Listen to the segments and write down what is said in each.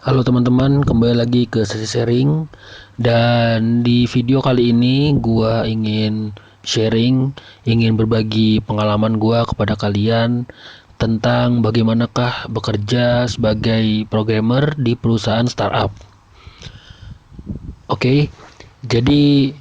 Halo teman-teman, kembali lagi ke sesi sharing. Dan di video kali ini gua ingin sharing, ingin berbagi pengalaman gua kepada kalian tentang bagaimanakah bekerja sebagai programmer di perusahaan startup. Oke, jadi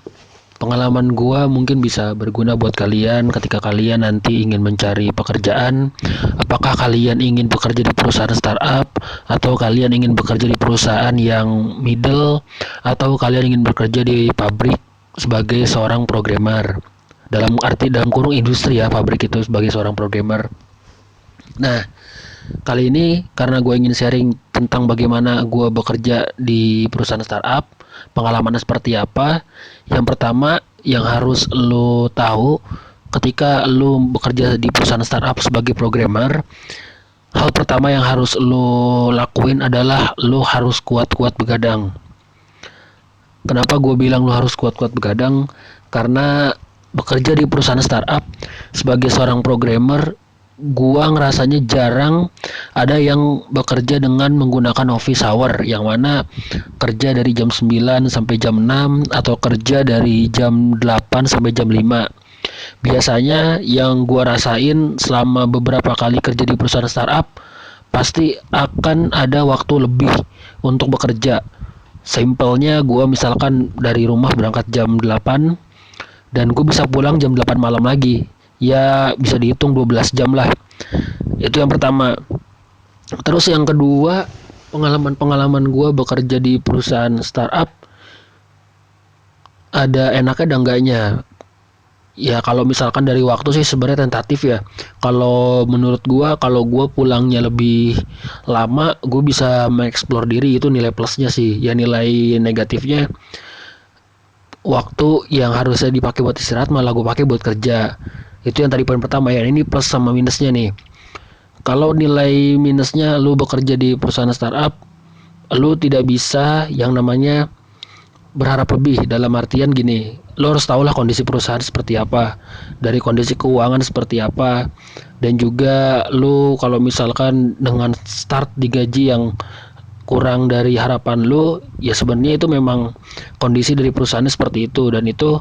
pengalaman gua mungkin bisa berguna buat kalian ketika kalian nanti ingin mencari pekerjaan. Apakah kalian ingin bekerja di perusahaan startup, atau kalian ingin bekerja di perusahaan yang middle, atau kalian ingin bekerja di pabrik sebagai seorang programmer. Dalam kurung industri ya, pabrik itu sebagai seorang programmer. Nah, kali ini karena gue ingin sharing tentang bagaimana gue bekerja di perusahaan startup, pengalamannya seperti apa. Yang pertama yang harus lo tahu ketika lo bekerja di perusahaan startup sebagai programmer, hal pertama yang harus lo lakuin adalah lo harus kuat-kuat begadang. Kenapa gue bilang lo harus kuat-kuat begadang? Karena bekerja di perusahaan startup sebagai seorang programmer, gua ngerasanya jarang ada yang bekerja dengan menggunakan office hour, yang mana kerja dari jam 9 sampai jam 6 atau kerja dari jam 8 sampai jam 5. Biasanya yang gua rasain selama beberapa kali kerja di perusahaan startup, pasti akan ada waktu lebih untuk bekerja. Simpelnya gue misalkan dari rumah berangkat jam 8 dan gue bisa pulang jam 8 malam lagi. Ya bisa dihitung 12 jam lah. Itu yang pertama. Terus yang kedua, pengalaman-pengalaman gue bekerja di perusahaan startup ada enaknya dan enggaknya. Ya kalau misalkan dari waktu sih sebenarnya tentatif ya. Kalau menurut gua, kalau gua pulangnya lebih lama, gue bisa mengeksplor diri, itu nilai plusnya sih. Ya nilai negatifnya, waktu yang harusnya dipakai buat istirahat malah gue pakai buat kerja. Itu yang tadi poin pertama ya. Ini plus sama minusnya nih. Kalau nilai minusnya, lu bekerja di perusahaan startup, lu tidak bisa yang namanya berharap lebih. Dalam artian gini, lo harus tahu lah kondisi perusahaan seperti apa, dari kondisi keuangan seperti apa, dan juga lo kalau misalkan dengan start digaji yang kurang dari harapan lo, ya sebenarnya itu memang kondisi dari perusahaannya seperti itu, dan itu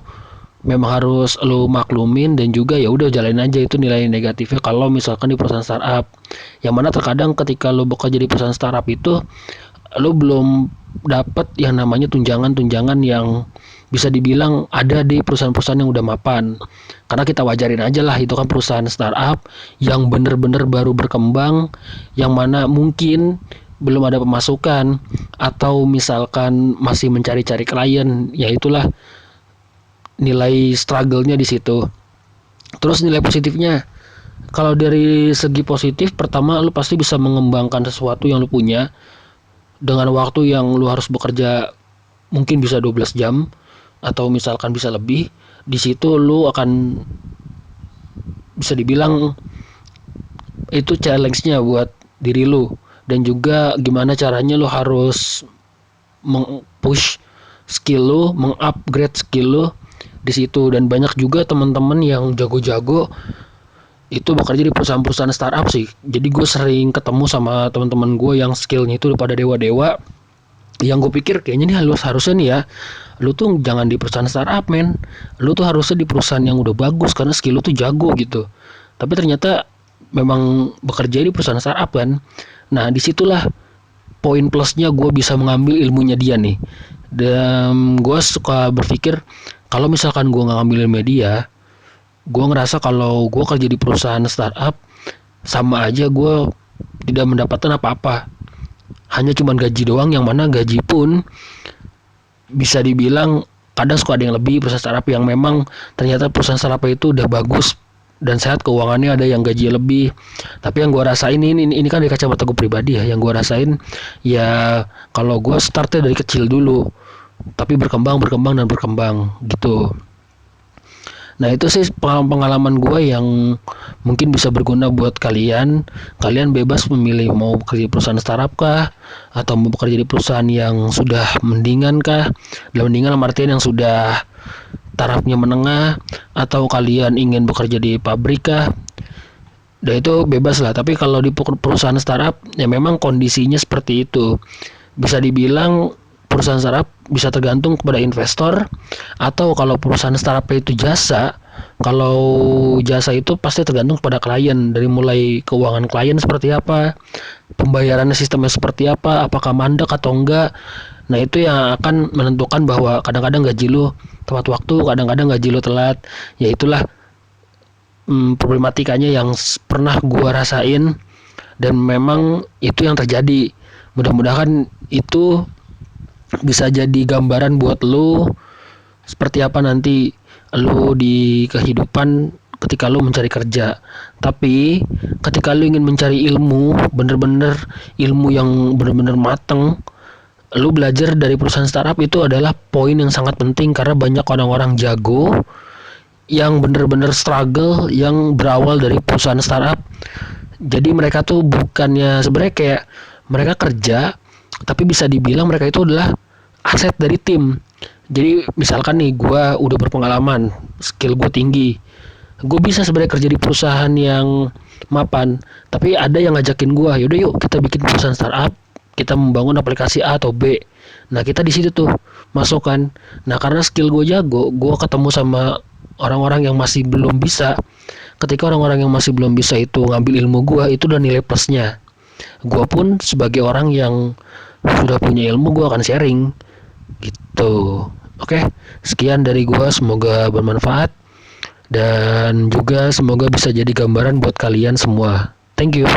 memang harus lo maklumin, dan juga ya udah jalanin aja. Itu nilai negatifnya kalau misalkan di perusahaan startup, yang mana terkadang ketika lo bekerja di perusahaan startup itu lo belum dapat yang namanya tunjangan-tunjangan yang bisa dibilang ada di perusahaan-perusahaan yang udah mapan. Karena kita wajarin aja lah, itu kan perusahaan startup yang bener-bener baru berkembang, yang mana mungkin belum ada pemasukan, atau misalkan masih mencari-cari klien, ya itulah nilai struggle-nya di situ. Terus nilai positifnya, kalau dari segi positif, pertama lu pasti bisa mengembangkan sesuatu yang lu punya dengan waktu yang lu harus bekerja mungkin bisa 12 jam atau misalkan bisa lebih. Di situ lu akan bisa dibilang itu challenge-nya buat diri lu, dan juga gimana caranya lu harus meng-push skill lu, meng-upgrade skill lu di situ. Dan banyak juga teman-teman yang jago-jago itu bekerja di perusahaan-perusahaan startup sih. Jadi gue sering ketemu sama teman-teman gue yang skillnya itu udah pada dewa-dewa, yang gue pikir kayaknya nih harusnya nih ya, lu tuh jangan di perusahaan startup men, lu tuh harusnya di perusahaan yang udah bagus karena skill lu tuh jago gitu. Tapi ternyata memang bekerja di perusahaan startup kan. Nah disitulah poin plusnya gue bisa mengambil ilmunya dia nih. Dan gue suka berpikir, kalau misalkan gue nggak ngambil ilmu dia, gue ngerasa kalau gue kerja di perusahaan startup sama aja gue tidak mendapatkan apa-apa, hanya cuman gaji doang, yang mana gaji pun bisa dibilang kadang suka ada yang lebih. Perusahaan startup yang memang ternyata perusahaan startup itu udah bagus dan sehat keuangannya, ada yang gaji lebih. Tapi yang gue rasain ini kan dari kacamata gue pribadi ya, yang gue rasain ya kalau gue startnya dari kecil dulu, tapi berkembang dan berkembang gitu. Nah itu sih pengalaman gue yang mungkin bisa berguna buat kalian. Kalian bebas memilih mau bekerja di perusahaan startup kah, atau mau bekerja di perusahaan yang sudah mendingan kah. Dalam mendingan artian yang sudah tarafnya menengah, atau kalian ingin bekerja di pabrik kah. Dan itu bebas lah. Tapi kalau di perusahaan startup ya memang kondisinya seperti itu. Bisa dibilang perusahaan startup bisa tergantung kepada investor, atau kalau perusahaan startup itu jasa, kalau jasa itu pasti tergantung pada klien, dari mulai keuangan klien seperti apa, pembayarannya sistemnya seperti apa, apakah mandek atau enggak. Nah, itu yang akan menentukan bahwa kadang-kadang gaji lu tepat waktu, kadang-kadang gaji lu telat. Ya itulah problematikanya yang pernah gua rasain, dan memang itu yang terjadi. Mudah-mudahan itu bisa jadi gambaran buat lu seperti apa nanti lu di kehidupan ketika lu mencari kerja. Tapi ketika lu ingin mencari ilmu, bener-bener ilmu yang bener-bener mateng, lu belajar dari perusahaan startup itu adalah poin yang sangat penting, karena banyak orang-orang jago yang bener-bener struggle yang berawal dari perusahaan startup. Jadi mereka tuh bukannya sebenarnya kayak mereka kerja, tapi bisa dibilang mereka itu adalah aset dari tim. Jadi misalkan nih gue udah berpengalaman, skill gue tinggi, gue bisa sebenarnya kerja di perusahaan yang mapan, tapi ada yang ngajakin gue, yaudah yuk kita bikin perusahaan startup, kita membangun aplikasi A atau B. Nah kita di situ tuh masuk kan. Nah karena skill gue jago, gue ketemu sama orang-orang yang masih belum bisa. Ketika orang-orang yang masih belum bisa itu ngambil ilmu gue, itu udah nilai plusnya. Gue pun sebagai orang yang sudah punya ilmu, gue akan sharing gitu. Oke, sekian dari gue, semoga bermanfaat dan juga semoga bisa jadi gambaran buat kalian semua. Thank you.